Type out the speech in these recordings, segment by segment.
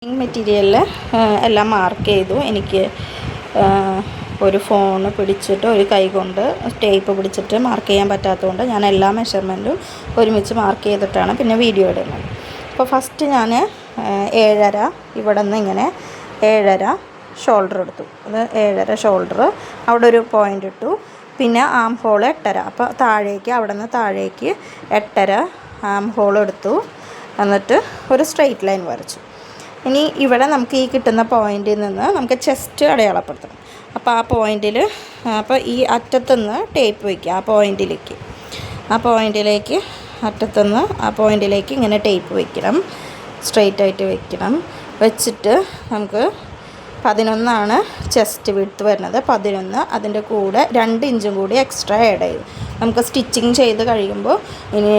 മെറ്റീരിയലിൽ എല്ലാം മാർക്ക് ചെയ്തു. എനിക്ക് ഒരു ഫോൺ പിടിച്ചിട്ട് ഒരു കൈ കൊണ്ട് ടേപ്പ് പിടിച്ചിട്ട് മാർക്ക് ചെയ്യാൻ പറ്റാത്തതുകൊണ്ട് ഞാൻ എല്ലാ മെഷർമെൻറ്റും ഒരുമിച്ച് മാർക്ക് ചെയ്തിട്ടാണ് പിന്നെ വീഡിയോ ഇടുന്നത്. അപ്പോൾ ഫസ്റ്റ് ഞാൻ 7.5 ഇവിടെ നിന്ന് ഇങ്ങനെ 7.5 ഷോൾഡർ എടുത്തു. അത് 7.5 ഷോൾഡർ, അവിടെ ഒരു പോയിൻ്റ് ഇട്ടു. പിന്നെ ആം ഹോൾ 8.5. അപ്പോൾ താഴേക്ക്, അവിടെ നിന്ന് താഴേക്ക് 8.5 ആം ഹോൾ എടുത്തു. എന്നിട്ട് ഒരു സ്ട്രെയിറ്റ് ലൈൻ വരച്ചു. ഇനി ഇവിടെ നമുക്ക് ഈ കിട്ടുന്ന പോയിൻറ്റിൽ നിന്ന് നമുക്ക് ചെസ്റ്റ് അടയാളപ്പെടുത്തണം. അപ്പോൾ ആ പോയിൻറ്റിൽ, അപ്പോൾ ഈ അറ്റത്തുനിന്ന് ടേപ്പ് വയ്ക്കുക. ആ പോയിൻറ്റിലേക്ക് അറ്റത്തുനിന്ന് ആ പോയിൻറ്റിലേക്ക് ഇങ്ങനെ ടേപ്പ് വയ്ക്കണം. സ്ട്രെയിറ്റ് ആയിട്ട് വയ്ക്കണം. വെച്ചിട്ട് നമുക്ക് 11 ചെസ്റ്റ് വിഡ്ത്ത് വരുന്നത്. 11 അതിൻ്റെ കൂടെ 2 ഇഞ്ചും കൂടി എക്സ്ട്രാ ആഡ് ചെയ്തു. നമുക്ക് സ്റ്റിച്ചിങ് ചെയ്ത് കഴിയുമ്പോൾ ഇനി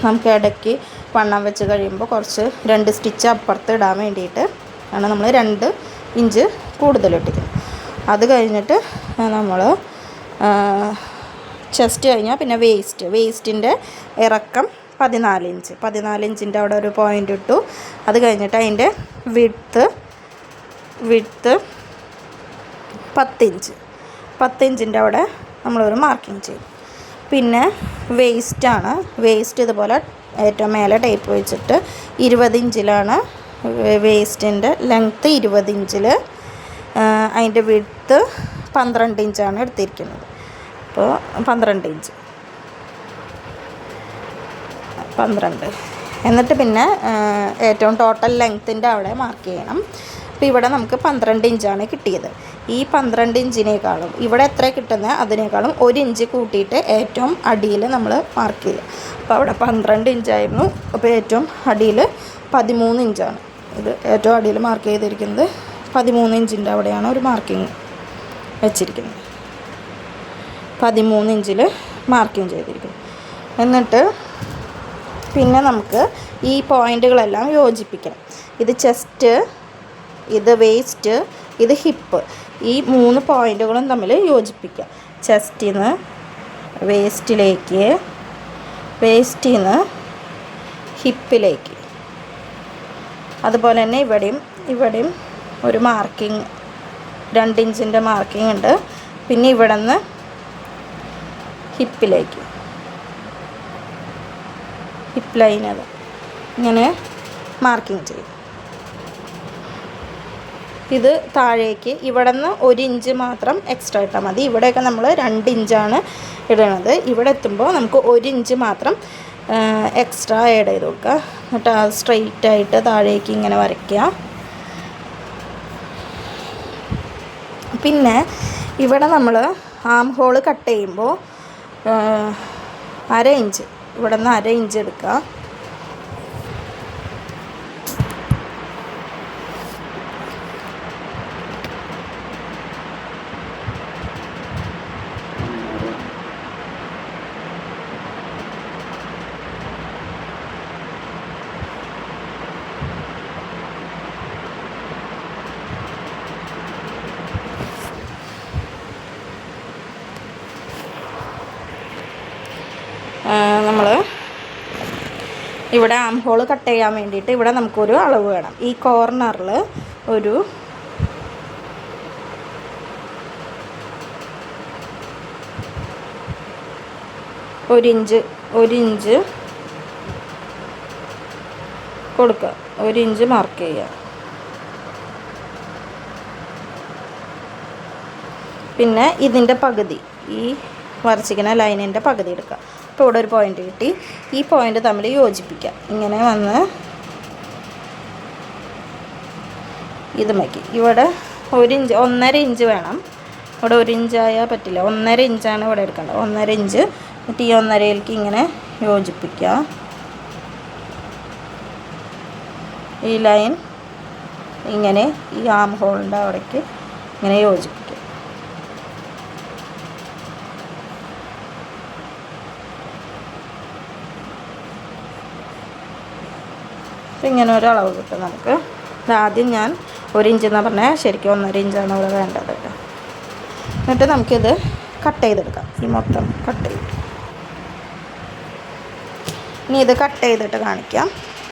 നമുക്ക് ഇടയ്ക്ക് വണ്ണം വെച്ച് കഴിയുമ്പോൾ കുറച്ച് 2 സ്റ്റിച്ച് അപ്പുറത്ത് ഇടാൻ വേണ്ടിയിട്ട് ആണ് നമ്മൾ 2 ഇഞ്ച് കൂടുതലിട്ടിരിക്കുന്നത്. അത് കഴിഞ്ഞിട്ട് നമ്മൾ ചെസ്റ്റ് കഴിഞ്ഞാൽ പിന്നെ വേസ്റ്റിൻ്റെ ഇറക്കം 14 ഇഞ്ചിൻ്റെ അവിടെ ഒരു പോയിൻ്റ് ഇട്ടു. അത് കഴിഞ്ഞിട്ട് അതിൻ്റെ വിഡ്ത്ത് 10 ഇഞ്ചിൻ്റെ അവിടെ നമ്മളൊരു മാർക്കിങ് ചെയ്യും. പിന്നെ വേസ്റ്റ് ഇതുപോലെ ഏറ്റവും മേലെ ടേപ്പ് വെച്ചിട്ട് 20 ഇഞ്ചിലാണ് വേസ്റ്റിൻ്റെ ലെങ്ത്ത്. 20 ഇഞ്ചിൽ അതിൻ്റെ വിഡ്ത്ത് 12 ഇഞ്ചാണ് എടുത്തിരിക്കുന്നത്. അപ്പോൾ 12 ഇഞ്ച് എന്നിട്ട് പിന്നെ ഏറ്റവും ടോട്ടൽ ലെങ്ത്തിൻ്റെ അവിടെ മാർക്ക് ചെയ്യണം. അപ്പോൾ ഇവിടെ നമുക്ക് 12 ഇഞ്ചാണ് കിട്ടിയത്. ഈ 12 ഇഞ്ചിനേക്കാളും ഇവിടെ എത്ര കിട്ടുന്നത് അതിനേക്കാളും 1 ഇഞ്ച് കൂട്ടിയിട്ട് ഏറ്റവും അടിയിൽ നമ്മൾ മാർക്ക് ചെയ്യുക. അപ്പോൾ അവിടെ 12 ഇഞ്ചായിരുന്നു. അപ്പോൾ ഏറ്റവും അടിയിൽ 13 ഇഞ്ചാണ്. ഇത് ഏറ്റവും അടിയിൽ മാർക്ക് ചെയ്തിരിക്കുന്നത് 13 ഇഞ്ചിൻ്റെ അവിടെയാണ് ഒരു മാർക്കിങ് വെച്ചിരിക്കുന്നത്. 13 ഇഞ്ചിൽ മാർക്കിങ് ചെയ്തിരിക്കുന്നു. എന്നിട്ട് പിന്നെ നമുക്ക് ഈ പോയിൻ്റുകളെല്ലാം യോജിപ്പിക്കണം. ഇത് ചെസ്റ്റ്, ഇത് വേസ്റ്റ്, ഇത് ഹിപ്പ്. ഈ 3 പോയിൻ്റുകളും തമ്മിൽ യോജിപ്പിക്കുക. ചെസ്റ്റിൽ നിന്ന് വേസ്റ്റിലേക്ക്, വേസ്റ്റിൽ നിന്ന് ഹിപ്പിലേക്ക്. അതുപോലെ തന്നെ ഇവിടെയും ഒരു മാർക്കിങ് 2 ഇഞ്ചിൻ്റെ മാർക്കിംഗ് ഉണ്ട്. പിന്നെ ഇവിടെ നിന്ന് ഹിപ്പിലേക്ക്, ഹിപ്പ് ലൈൻ അത് ഇങ്ങനെ മാർക്കിങ് ചെയ്യും. ഇത് താഴേക്ക് ഇവിടെ നിന്ന് 1 ഇഞ്ച് മാത്രം എക്സ്ട്രാ ഇട്ടാൽ മതി. ഇവിടെയൊക്കെ നമ്മൾ 2 ഇഞ്ചാണ് ഇടുന്നത്. ഇവിടെ എത്തുമ്പോൾ നമുക്ക് 1 ഇഞ്ച് മാത്രം എക്സ്ട്രാ ആഡ് ചെയ്ത് കൊടുക്കുക. എന്നിട്ട് അത് സ്ട്രെയിറ്റായിട്ട് താഴേക്ക് ഇങ്ങനെ വരയ്ക്കുക. പിന്നെ ഇവിടെ നമ്മൾ ആം ഹോള് കട്ട് ചെയ്യുമ്പോൾ 1/2 ഇഞ്ച്, ഇവിടെ നിന്ന് 1/2 ഇഞ്ച് എടുക്കുക. നമ്മൾ ഇവിടെ ആം ഹോൾ കട്ട് ചെയ്യാൻ വേണ്ടിയിട്ട് ഇവിടെ നമുക്കൊരു അളവ് വേണം. ഈ കോർണറിൽ ഒരു 1 ഇഞ്ച് കൊടുക്കുക. 1 ഇഞ്ച് മാർക്ക് ചെയ്യുക. പിന്നെ ഇതിൻ്റെ പകുതി, ഈ വരച്ചിരിക്കുന്ന ലൈനിൻ്റെ പകുതി എടുക്കുക. ഇപ്പോൾ ഇവിടെ ഒരു പോയിൻ്റ് കിട്ടി. ഈ പോയിൻ്റ് തമ്മിൽ യോജിപ്പിക്കുക. ഇങ്ങനെ വന്ന് ഇതുമേക്ക് ഇവിടെ 1 ഇഞ്ച്, 1.5 ഇഞ്ച് വേണം. ഇവിടെ 1 ഇഞ്ചായാൽ പറ്റില്ല. 1.5 ഇഞ്ചാണ് ഇവിടെ എടുക്കേണ്ടത്. 1.5 ഇഞ്ച്. എന്നിട്ട് ഈ 1.5ലേക്ക് ഇങ്ങനെ യോജിപ്പിക്കുക. ഈ ലൈൻ ഇങ്ങനെ ഈ ആം ഹോളിൻ്റെ അവിടേക്ക് ഇങ്ങനെ യോജിപ്പിക്കുക. ഇങ്ങനെ ഒരു അളവ് കിട്ടും നമുക്ക്. ആദ്യം ഞാൻ 1 ഇഞ്ച് എന്ന് പറഞ്ഞാൽ ശരിക്കും 1.5 ഇഞ്ചാണ് ഇവിടെ വേണ്ടത് കേട്ടോ. എന്നിട്ട് നമുക്കിത് കട്ട് ചെയ്തെടുക്കാം. ഈ മൊത്തം കട്ട് ചെയ്ത് ഇനി ഇത് കട്ട് ചെയ്തിട്ട് കാണിക്കാം.